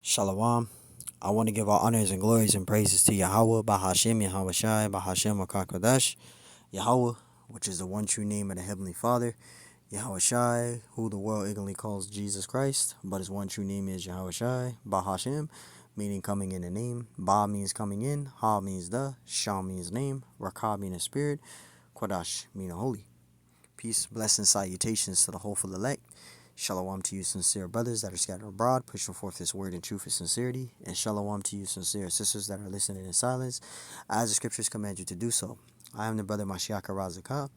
Shalom. I want to give all honors and glories and praises to Yahweh, Bahashem, Yahweh Shai, Bahashem, Akakodash, Yahweh, which is the one true name of the Heavenly Father, Yahweh Shai, who the world ignorantly calls Jesus Christ, but his one true name is Yahweh Shai, Bahashem, meaning coming in the name. Ba means coming in, Ha means the, Shah means name, Rakah means spirit, Kodash meaning holy. Peace, blessings, salutations to the hopeful elect. Shalom to you, sincere brothers that are scattered abroad, pushing forth this word in truth and sincerity. And shalom to you, sincere sisters that are listening in silence, as the scriptures command you to do so. I am the brother Mashiach Razakah,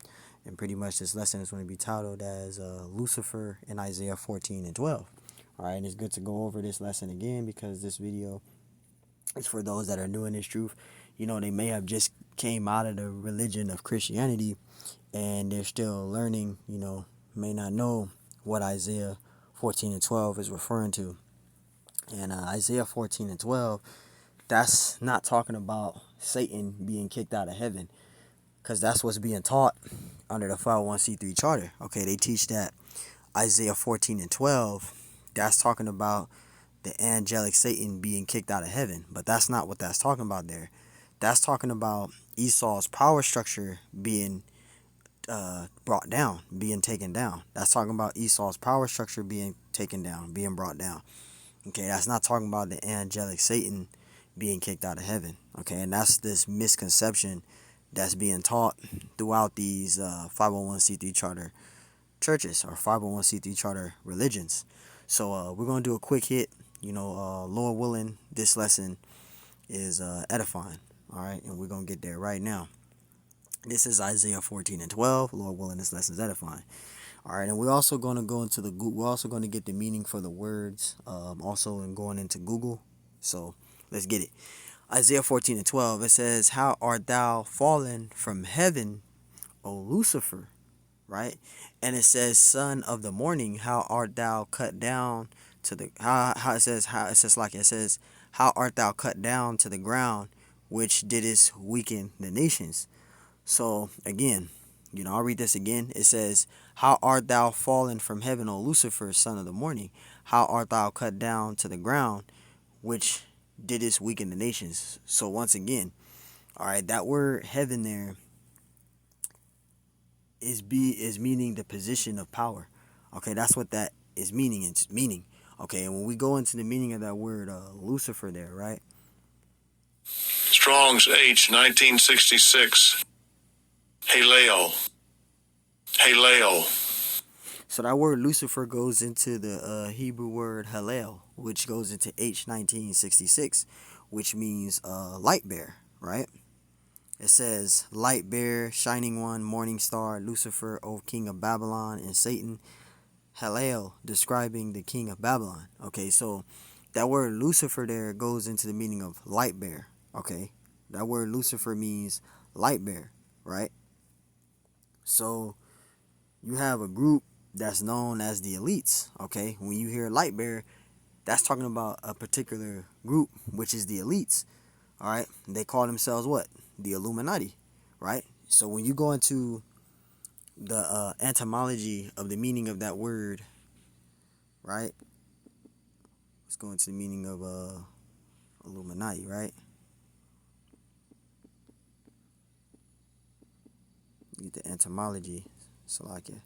and pretty much this lesson is going to be titled as Lucifer in Isaiah 14 and 12. All right, and it's good to go over this lesson again because this video is for those that are new in this truth. You know, they may have just came out of the religion of Christianity and they're still learning, may not know what Isaiah 14 and 12 is referring to. And Isaiah 14 and 12, that's not talking about Satan being kicked out of heaven, because that's what's being taught under the 501c3 charter. Okay, they teach that Isaiah 14 and 12, that's talking about the angelic Satan being kicked out of heaven. But that's not what that's talking about there. That's talking about Esau's power structure being brought down, being taken down. That's talking about Esau's power structure being taken down, being brought down. Okay, that's not talking about the angelic Satan being kicked out of heaven. Okay, and that's this misconception that's being taught throughout these 501c3 charter churches or 501c3 charter religions. So we're going to do a quick hit. Lord willing, this lesson is edifying. All right, and we're going to get there right now. This is Isaiah 14 and 12. Lord willing, this lesson is edifying. All right, and we're also going to go into we're also going to get the meaning for the words, also in going into Google. So let's get it. Isaiah 14 and 12, it says, "How art thou fallen from heaven, O Lucifer?" Right? And it says, "Son of the morning, how art thou cut down to the," it says, "How art thou cut down to the ground, which didst weaken the nations." So again, I'll read this again. It says, "How art thou fallen from heaven, O Lucifer, son of the morning? How art thou cut down to the ground, which didst weaken the nations?" So once again, all right, that word heaven there is meaning the position of power. Okay, that's what that is meaning. It's meaning. Okay, and when we go into the meaning of that word Lucifer there, right? Strong's H 1966. Haleo. So that word Lucifer goes into the Hebrew word Hallel, which goes into H 1966, which means light bearer, right? It says, "Light bearer, shining one, morning star, Lucifer, O king of Babylon, and Satan." Hallel, describing the king of Babylon. Okay, so that word Lucifer there goes into the meaning of light bearer. Okay, that word Lucifer means light bearer, right? So you have a group that's known as the elites. Okay, when you hear light bearer, that's talking about a particular group, which is the elites. All right, they call themselves what? The Illuminati, right? So when you go into the etymology of the meaning of that word, right? Let's go into the meaning of Illuminati, right? Get the etymology, Salakia.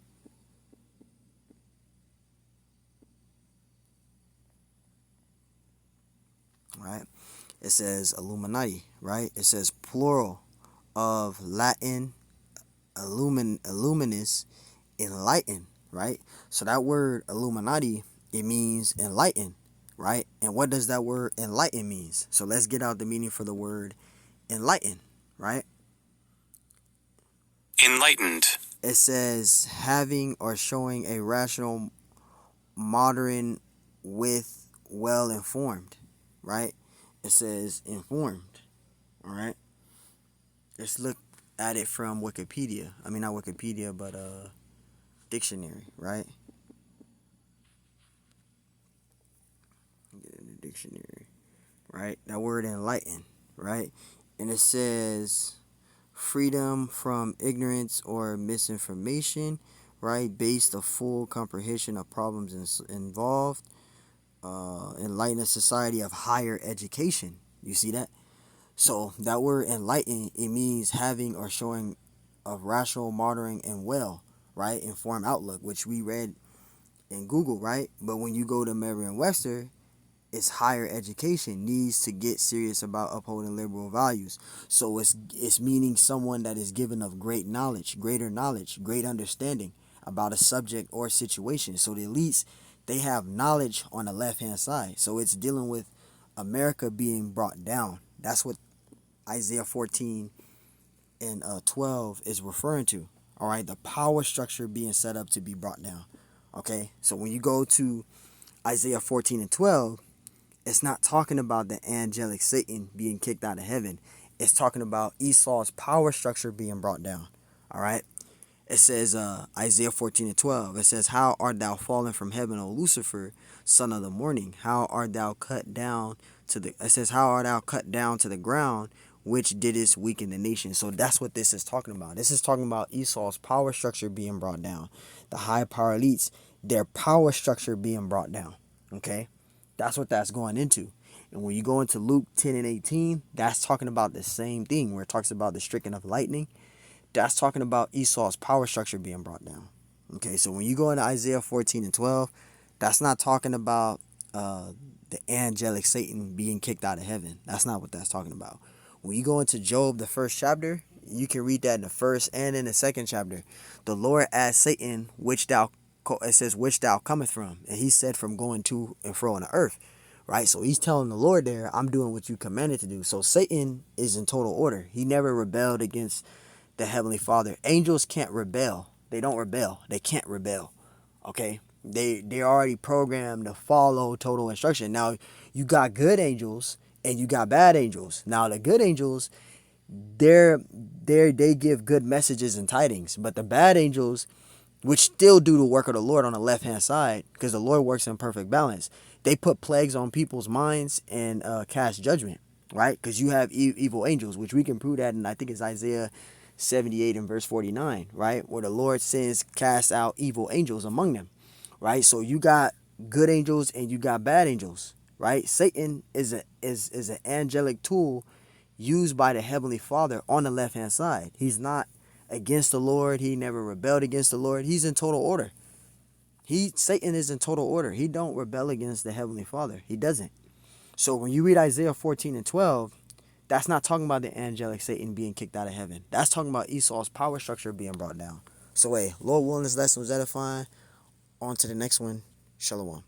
Right? It says Illuminati, right? It says plural of Latin illuminus, enlighten, right? So that word Illuminati, it means enlighten, right? And what does that word enlighten means? So let's get out the meaning for the word enlighten, right? Enlightened. It says having or showing a rational, modern, with well informed, right? It says informed, all right? Let's look at it from Wikipedia. I mean, not Wikipedia, but dictionary, right? Get in the dictionary, right? That word enlighten, right? And it says freedom from ignorance or misinformation, right? Based a full comprehension of problems involved, enlighten a society of higher education. You see that? So that word enlighten, it means having or showing of rational, modern, and well, right, informed outlook, which we read in Google, right? But when you go to Merriam-Webster, it's higher education needs to get serious about upholding liberal values. So it's meaning someone that is given of great knowledge, great understanding about a subject or situation. So the elites, they have knowledge on the left hand side. So it's dealing with America being brought down. That's what Isaiah 14 and 12 is referring to. All right, the power structure being set up to be brought down. Okay, so when you go to Isaiah 14 and 12, it's not talking about the angelic Satan being kicked out of heaven. It's talking about Esau's power structure being brought down. All right. It says Isaiah 14 and 12. It says, "How art thou fallen from heaven, O Lucifer, son of the morning? How art thou cut down to the?" It says, "How art thou cut down to the ground, which didst weaken the nation?" So that's what this is talking about. This is talking about Esau's power structure being brought down. The high power elites, their power structure being brought down. Okay, that's what that's going into. And when you go into Luke 10 and 18, that's talking about the same thing, where it talks about the stricken of lightning. That's talking about Esau's power structure being brought down. Okay, so when you go into Isaiah 14 and 12, that's not talking about the angelic Satan being kicked out of heaven. That's not what that's talking about. When you go into Job, the first chapter, you can read that in the first and in the second chapter. The Lord asked Satan, it says, which thou cometh from. And he said, from going to and fro on the earth. Right? So he's telling the Lord there, I'm doing what you commanded to do. So Satan is in total order. He never rebelled against the Heavenly Father. Angels can't rebel. They don't rebel. They can't rebel. Okay? They're already programmed to follow total instruction. Now, you got good angels and you got bad angels. Now, the good angels, they give good messages and tidings. But the bad angels, which still do the work of the Lord on the left-hand side, because the Lord works in perfect balance, they put plagues on people's minds and cast judgment, right? Because you have evil angels, which we can prove that, and I think it's Isaiah 78 and verse 49, right? Where the Lord says, cast out evil angels among them, right? So you got good angels and you got bad angels, right? Satan is an angelic tool used by the Heavenly Father on the left-hand side. He's not against the Lord. He never rebelled against the Lord. He's in total order. Satan is in total order. He don't rebel against the Heavenly Father. He doesn't. So when you read Isaiah 14 and 12, that's not talking about the angelic Satan being kicked out of heaven. That's talking about Esau's power structure being brought down. So hey, Lord willing, this lesson was edifying. On to the next one. Shalom.